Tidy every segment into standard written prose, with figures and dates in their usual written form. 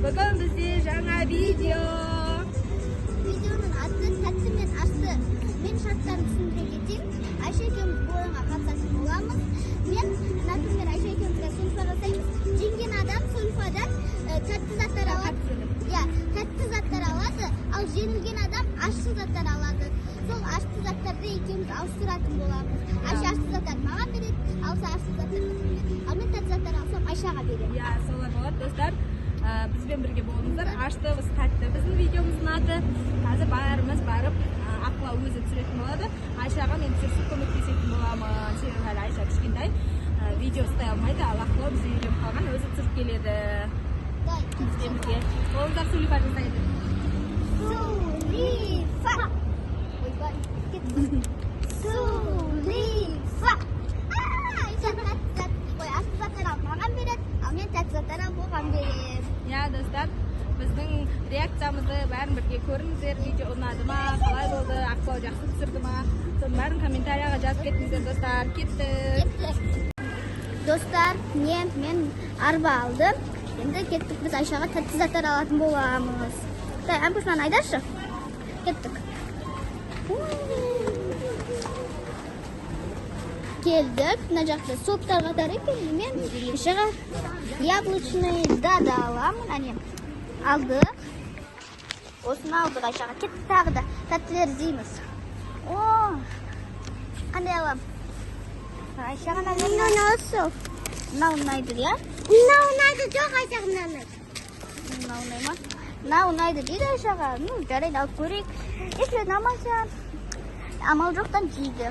Бүгін бізде жаңа видео. Видеоның аты тәтті мен асты. Мен шарттарын түсіндіре кетейін. Айша екеуміз бұл ойынға қатысатын боламыз. Мен, например, Айша екеумізге сульфа жасаймыз. Жеңген адам сульфадан тәтті заттар алады. Тәтті заттар алады, ал жеңілген адам ащы заттар алады. Сол ащы заттарды екеуміз ауыстыратын боламыз. Айша ащы заттарды маған береді, алса ащы заттарды береді. Ал мен тәтті заттар алсам Айшаға беремін. Солай болады, достар. Бізбен бірге болыңыздар. Ашты, тәтті біздің видеомыздың аты. Қазір бәріміз барып Ақылау өзі түсіретін болады. Айшаға мен түсірсіп көмектесетін боламын. Себебі әлі Айша кішкентай видео ұстай алмайды, ал Ақылау бізде үйреніп қалған, өзі түсіріп келеді. Бізбен бірге болыңыздар. Сулифа жасайды. Сулифа. Ойбай, кеттім. Сулифа. Айша тәтті зат. Ой, асты заттар алып маған береді, ал мен тәтті заттар алып оған беремін. Достар, біздің реакциямызды бәрін бірге көріңіздер. Видео ұнады ма, қалай болды, Ақылау жақсы түсірді ма, соның бәрін комментарияға жазып кетіңіздер, достар. Кеттік. Достар, мен арба алдым. Енді кеттік, біз Айшаға тәтті заттар алатын боламыз. Әмпушман айдаршы. Кеттік. Келдік, мына жақта соптар қатары екен. Мен Айшаға яблочный дада аламын. Әне, алдық. Осыны алдық Айшаға. Кеттік тағы да тәттілер іздейміз. Қандай алам? Айшаға мынаны осы. Мынау ұнайды, иә? Мынау ұнайды, жоқ Айшаға мынаны. Мынау ұнай ма? Мынау ұнайды дейді Айшаға. Жарайды, алып көрейік. Если ұнамаса, амал жоқтан жейді.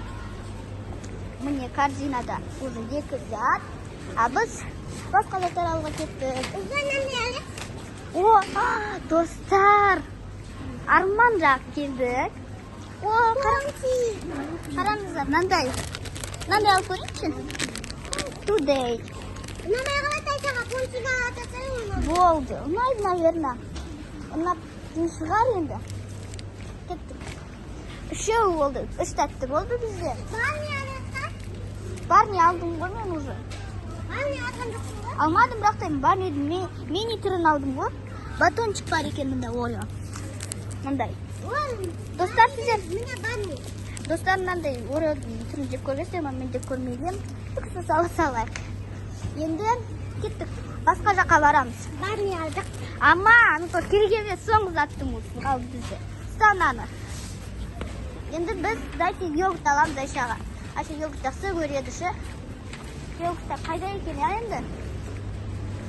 Міне корзинада уже екі зат. А біз басқа заттар алуға кеттік. Достар, арман жақ келдік. Қараңыздар, мынандай алып көрейікші. Today. Мынандай қалады Айшаға, пончиға атасың. Болды, ұнайды, наверное. Ұнап шығар енді. Кеттік. Үшеу болды, үш тәтті болды бізде. Барни алдым ғой мен уже. Барни алған жоқсың ғой? Алмадым, бірақ та барнидің мини түрін алдым ғой. Батончик бар екен мында Орео. Мындай. Достар, сіздер? Міне барни. Достар, мынандай Ореоның түрін жеп көргенсіздер ме? Мен жеп көрмеген. Үкісі салайық. Енді кеттік. Басқа жаққа барамыз. Барни алдық. Ама, керек емес, соңғы заттың осы қалды бізде. Стананы. Енді біз дайте йогурт аламыз Айшаға. Айша йогурт жақсы көреді ше. Йогурттар қайда екен, енді?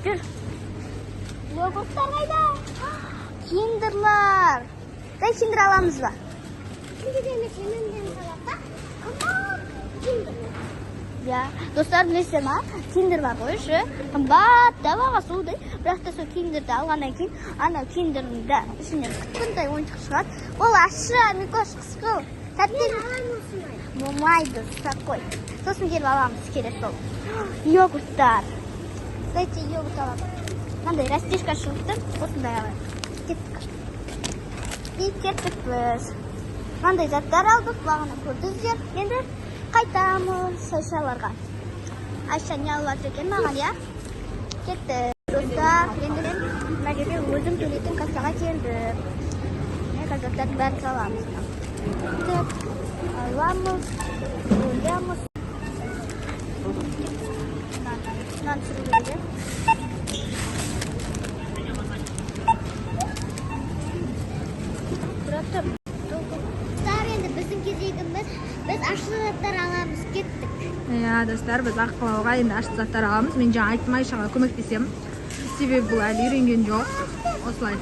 Жүр. Йогурттар қайда? Киндерлар. Дай киндер аламыз ба? Киндер емес, еменден қалап па? Киндерлар. Достар, білесіздер ма? Киндер бар ғой ше. Қымбат, бағасы солдай. Бірақ та сол киндерді алғаннан кейін, анау киндердің ішінен қандай ойыншық шығады. Ол ашы, Микош қысқыл. Тәтті болмайды, такой. Сосын келіп аламыз келесі сол. Йогурттар. Дайте йогурт аламыз. Мынандай растишка шығыпты. Осындай алайық. Кеттік. И кеттік біз. Мынандай заттар алдық, бағана көрдіңіздер. Енді қайтамыз Айшаларға. Айша не алып жатыр екен маған, иә? Кетті. Достар, енді мен мына жерге өзім төлейтін кассаға келдім. Мен заттардың бәрін саламыз. Аламыз, ойлямыз. Мынаны түсіру керек. Достар, енді біздің кезегіміз, біз ащы заттар аламыз, кеттік. Достар, біз Ақылауға енді ащы заттар аламыз. Мен жаңа айттым Айшаға көмектесем. Себебі бұл әлі үйренген жоқ. Осылай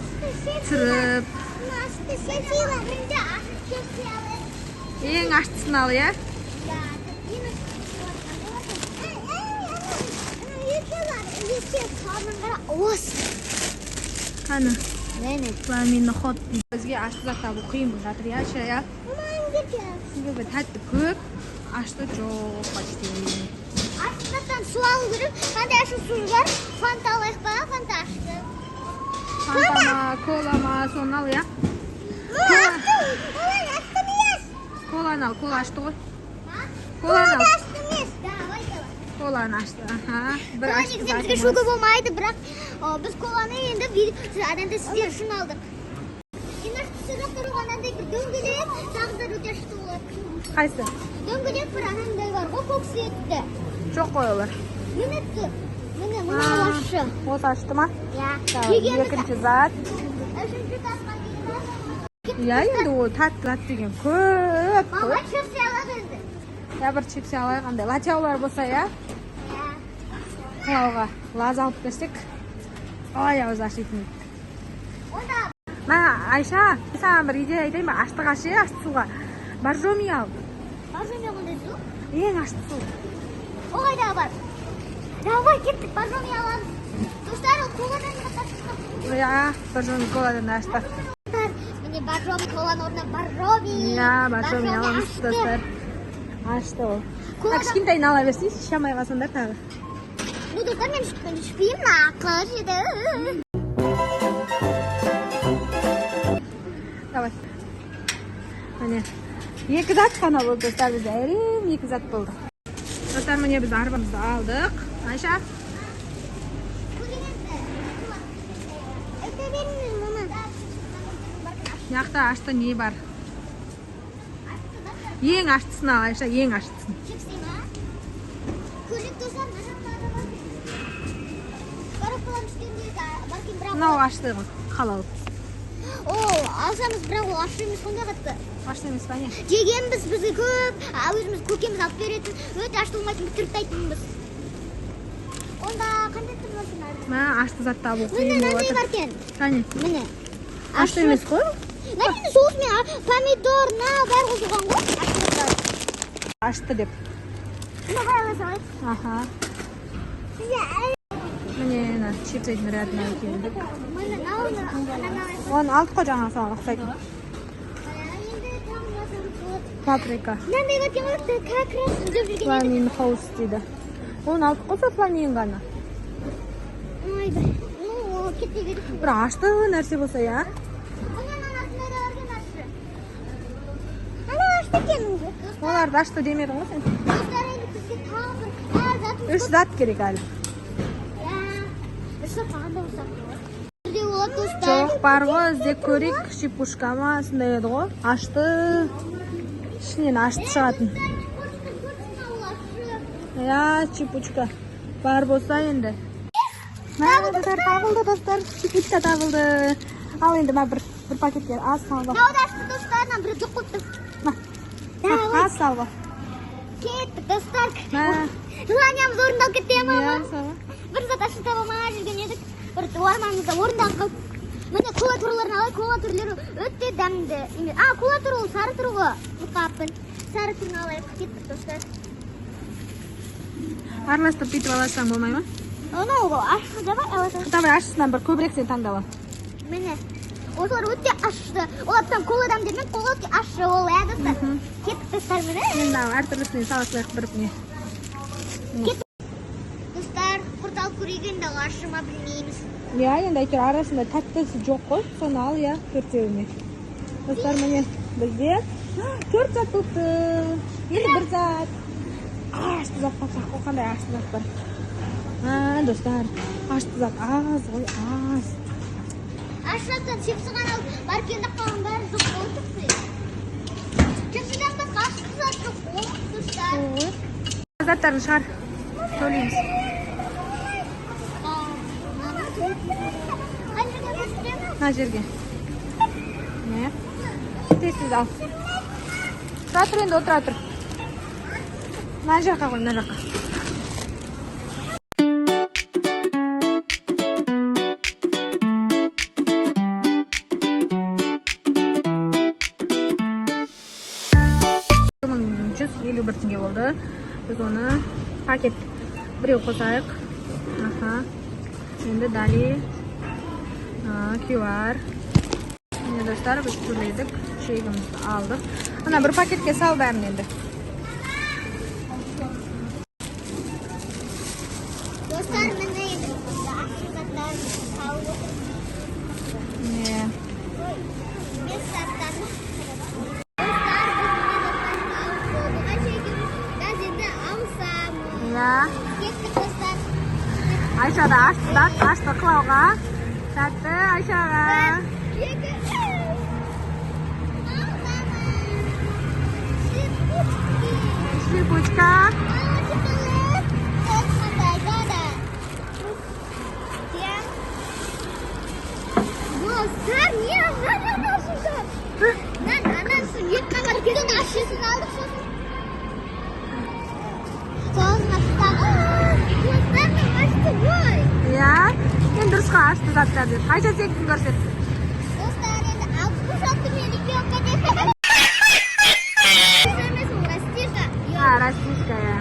түсіріп. Ең аштысын ал, иә? Қаны? Пламенный ход. Бізге ашты зат табу қиын болып жатыр, иә, Айша, иә? Себебі тәтті көп, ашты жоқ, почти. Ашты заттан су алу керек. Қандай ашты су бар? Фанта алайық па? Фанта ашты. Фанта ма, кола ма, соны ал, иә? Коланы ал, кола ашты ғой. Коланы ашты емес. Kolani açtı. Aha. Bir Kola açtı negizde zaten. bizga shuga bo'lmaydi, biroq biz kolani endi adamda sizga shuni oldik. Endi sizga turgandan bir do'ngelak taqdir o'tashdi bo'ladi. Qaysi? Do'ngelak bir ananday bor, o ko'ksiyatdi. Çok koyuyorlar. Minutdi. Mana boshqa. O açtımı? Ya. Ikinci zat. Uchinchi tasma. Ya endi o tat degan ko'p. Mama chipsi oladi. Ya bir chips alayqanda lachavlar bo'lsa ya. Qilog'a laz olib bersak. Oy, o'zi ashitmaydi. Onda Mana Aysha, sana bir ideya aytaymi? Ashti qashi, ashti suvga borjomi al. Barzomiya qildi. Eng ashti suv. O qayda bor? Davay ketdik, barzomiya olamiz. Do'stlar, ko'ladan qatnashdik. Ya, borjomi koladan ashti. Mine barzomi kolan o'rnida barzomi. Ya, borjomi olamiz do'stlar. Ashti o. Kichkintayini olaversangiz, shamay qolsinlar tag'i. Bu do'stlar men shpiyim aql edi. Давай. Mana iki zat qana bo'ldi do'stlar, bizda ayrim iki zat bo'ldi. Do'stlar, mana biz arbamizni oldik. Aysha, yoqda ashti ne bor? Eng ashtisini ol, Aysha, eng ashtisini. Mana ashti halol. Oo, alsanız bravo, aşırımız sonuna kattı. Ashti emas, mana. Жегенбіз бізге көп, өзіміз көкеміз алып беретін, өте ашты болмайтын бітіріп тайтынбыз. Онда қандай түр бар сыңар? Mana ashti zat табу Міне, qiyin нандай bo'lyapti. бар кен. Qani? Міне. Ashti emas qo'y. Нәтиже соус мен помидор, бар қосылған ғой. Ashti deb. Мына байласа ғой. Aha. Mana chips aytib beradigan keldik. Міне, науыны, Onu alt qo'ygan sana uxlaydi. Paprika. Нандай бар кен ғой, как раз деп жүрген. Flamin house dedi. Onu alt qo'ysa flamingani. Ой, ну, кете беріп. Bir ashti narsa bo'lsa ya. Ana açtı kendini. Ular da ashti demeding sen. Dostlar endi bizga tag'ir zat. 3 zat kerak hali. Ya. Işte qanday bo'lsa. Bizde bo'ladi do'stlar. Cho'q parvoz deb ko'rik, shipushkami shunday edi ku. Ashti. Shinani ashti chiqadi. Ya, chipuchka. Bar bo'lsa endi. Mana do'stlar, tag'ildi do'stlar. Chipuchka tag'ildi. Al endi men bir paketga az salva. Navdashdi do'stlardan bir jo'qotdim. Az salva. Ketdik do'stlar. Ha. Желаниямыз орындалып кетті Ya, ма? salva. Bir zat ашын таба алмай жүрген едік. Bir орманымызда орындалып қалып. Міне кола түрлерін алайық. Кола түрлері өте дәмді. Кола түрі ол сары түрі ғой. Мұқаппын. Сары түрін алайық. Кеттік достар. Aralashtirib bitib olsam bo'lmaymi? Оны ашты давай алайық. Davay ashtidan bir ko'proq sen tanlab ol. Міне. Олар өте ашты. Олардан коладан демек, кола өте ашты ол, я достар. Кеттік достар міне. Endi әртүрлісіне салашлайық біріп не. Достар, құрталып көрейік енді ашыма білмейміз. Ya, endi aytır arasında tatlisi жоқ қой, соны ал ya, 4-еуіне. Достар, міне бізде 4 зат болыпты. Енді 1 зат. Ашты зат қақсақ қой, қандай ашты зат бар. Достар, ашты зат аз ғой, аз. Ашыраптан чипсы ғана алып, бар кенді қалың бәрі жоқ болды тұқсы. Чипсыдан басқа ашты зат жоқ болды, достар. Заттарын шығар, төлейміз. Мына жерге. Не? Тез ал. Тұра тұр енді, отыра тұр. Мына жаққа қой, мына жаққа. $151 болды. Біз оны пакет біреу қосайық. Енді дали QR. Міне достар, біз төледік. Чегімізді алдық. Ана бір пакетке сал бәрін енді. Достар, міне енді ашты заттар қалды. Не. Бес заттар. Достар, біз міне заттарын алып болдық. Әшекім, біз енді алсам. Ya. Ayşe de açtı kılavga. Tatlı Ayşe'ga. Şlipuchka. Dostlar niye anlamıyorsunuz? Lan anasın yük kadar gidin aşısını aldık sonra. Soğuzmasından. Dostlar ne açtı boy. Ya. Endi duruşqa açtı zatlar deb. Ayşe sekin ko'rsatdi. Dostlar endi 60 so'm yedik yo'qqa deb. Ha, Rastishka ya.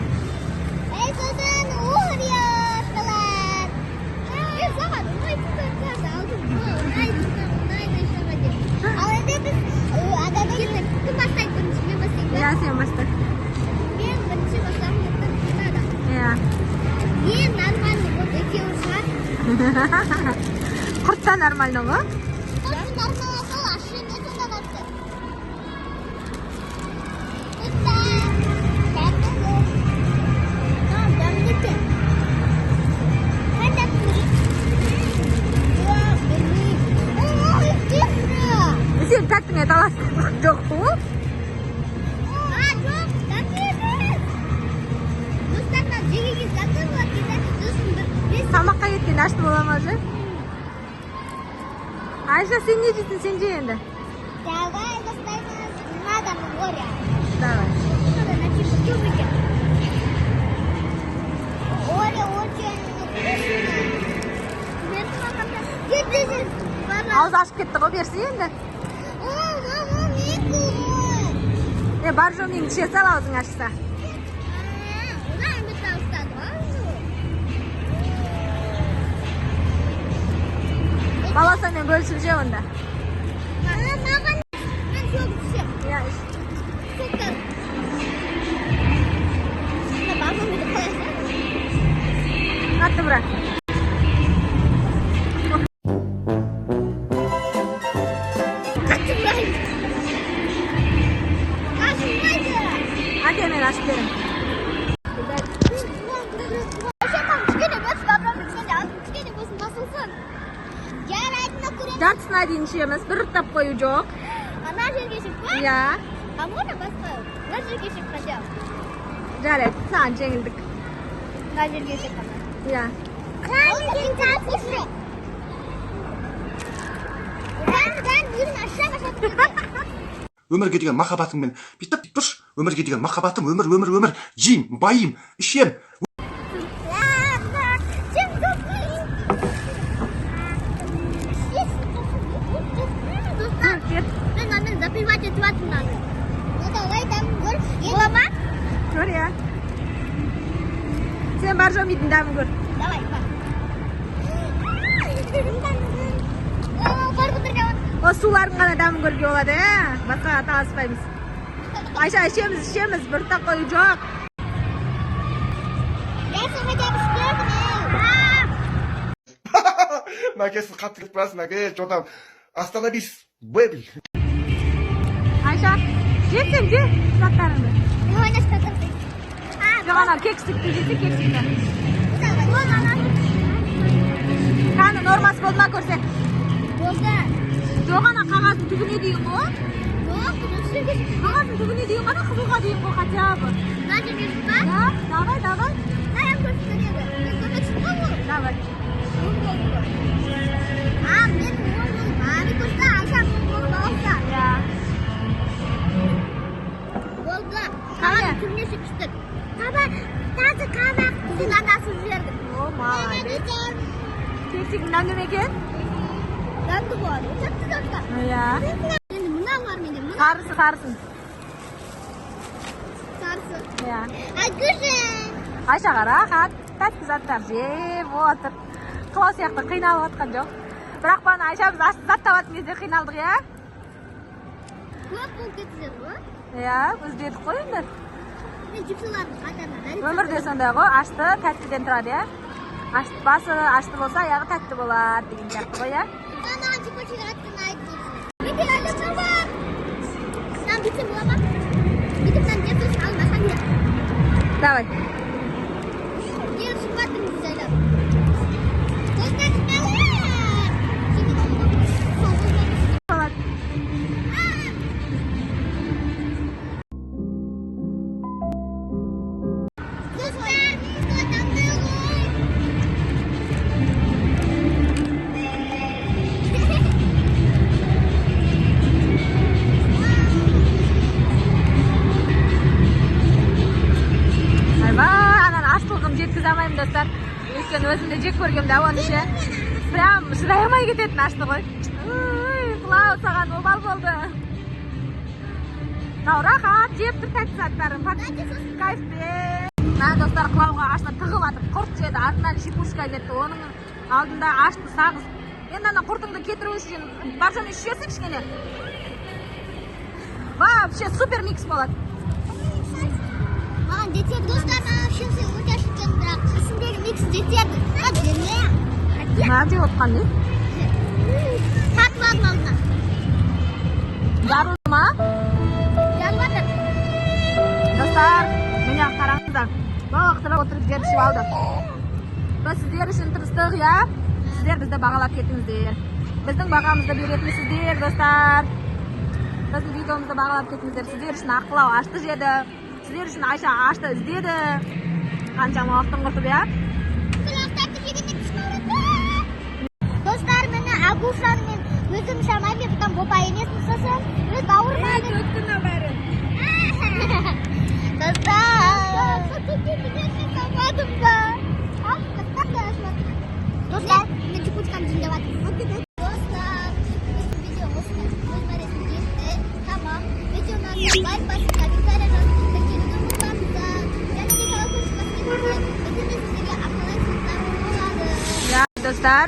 Ey so'zin uğrayat qilar. Ey zaman o'y tutib aldım. Ay Al endi biz adada kim boshlaymiz, men boshlayman. Ya sen boshla. Men birinchi boshlayman. Ya. Men normalniy bo'ldi, ikkovsi. Qurtsa normalnomi? Sen taktыңa talasib yo'q-ku? Тамаққа кеткен ашты бола ма уже? Ayşe sen ne yiyeceksin? Sen ye endi. Давай достанем надо море. Давай. Море очень вкусно. Ağzı açıp ketdi qo'y bersin endi. Mama ne Barjom endi içe sal ağzını açsa. Ulan bir tavsiye var mı? Bala senden bölüşüp je onda. Mama ben çok düşüyorum. Ya Süper. Şimdi babam bir de koyasın. Attı bırak. Hadi hemen aç derim. Жартысына дейін ішеміз. Бір ұрттап қою жоқ. Ана жерге ішіп қой? Иә. А можно басқа? Мына жерге ішіп хотя бы. Жарайды, саған жеңілдік. Мына жерге ішіп қана. Иә. Өзің аша. Өмірге деген махаббатыңмен бүйтіп тұрш. Өмірге деген махаббатым, өмір. Жейм, байым, ішем. Ben annem запивать etmek надо. Ну давай там гөр. Бола ма? Көр, иә. Сен Баржом үйдің дәмін көр. Давай, бар. Бар бұтырға. О сулардың ғана дәмін көруге болады, басқаға таласпаймыз. Айша, ішеміз, бір ұрттап қою жоқ. Я хотя бы спёрдым. Мәке, сіз қатты кетіп барасың, мәке. Жодан, остановись, бэби. Айша, жесен же заттарыңды. Не ойнаш татырды. Жоқ ана кекстікті жесе кексікті. Қаны нормасы болма көрсек. Болды. Жоқ ана қағаздың түбіне дейін ғой. Жоқ, түсіргіз. Қағаздың түбіне дейін ғана қызылға дейін ғой хотя бы. Мына жерге шықпа. Да, давай. Аяқ көрсетеді. Мен көмек шықпа бұл. Давай. Мен мами көрсе Айша бұл балықта. Я. Болды. Қане? Қағаздың түбіне шықштық. Тазы қабақ. Сен андасын жібердің. О, молодец. Кексігің дәмді ме екен? Дәмді болады. Өтіпті достар. Я. Енді мына бар менде. Мына Қарысын. сарысы. Я. Айгүшін. Айша қара, тәтті заттар жеп отыр. Қылау сияқты қиналып отқан жоқ. Бірақ бана Айша біз зат табатын кезде қиналдық, я? Көп болып кетсіздер ғой. Я, өзгердік қой енді. Мен жүксілардың қатарына. Өмірде сондай ғой, ашты тәттіден тұрады, я? Басы ашты болса, аяғы тәтті болады деген сияқты ғой, я? Ана жүксілер аттың айтып. Мен де әлі бар. Sen bitir bulamam. Gidip ben yapıyorsun almasan ya. Давай. Yarın çıkmadın güzel. көрсем да оны ше прям шыдай алмай кететін ашты ғой. Құлау саған обал болды. Мынау рахат жеп тұр тәтті заттарын. Кайфпен. Достар, құлауға ашты тығып атып құрт жеді, артынан шипушка кетті. Оның алдында ашты сағыз. Енді ана құртыңды кетіру үшін баршаны ішесің кішкене. Вообще супер микс болады. Маған жетеді. Достар, маған үшінші өте шыққан, бірақ қысындегі микс жетеді. Не деп отқан не? Сатып алдым алдына. Жарылды ма? Жанып жатыр. Достар, міне қараңыздар. Бақтыра отырып жеп ішіп алды. Біз сіздер үшін тырыстық, я? Сіздер бізді бағалап кетіңіздер. Біздің бағамызды беретін сіздер, достар. Біздің видеомызды бағалап кетіңіздер. Сіздер үшін ақылау ашты жеді. Сіздер үшін Айша ашты іздеді. Қаншама уақытын құртып, я? Достар, мені Агушаны мен өзім шамай бұтан бопа емесін сосын. Өз бауырым әлі. Өттіні бәрі. Достар. Достар, мен текучканы жинап жатырмын. Достар, біздің видео осындай өз мәресіне жетті. Тамам. Видеоны лайк басып, комментарий жазып, тіркелуді ұмытпаңыздар. Және де қалай көрсетіп біздің сіздерге ақылай сұрақтарым болады. Достар,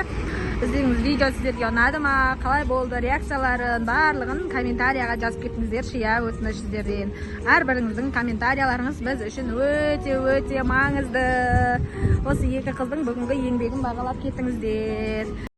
біздің видео сіздерге ұнады ма? Қалай болды? Реакцияларын барлығын комментарияға жазып кетіңіздерші, я, өтініш сіздерден. Әрбіріңіздің комментарияларыңыз біз үшін өте маңызды. Осы екі қыздың бүгінгі еңбегін бағалап кетіңіздер.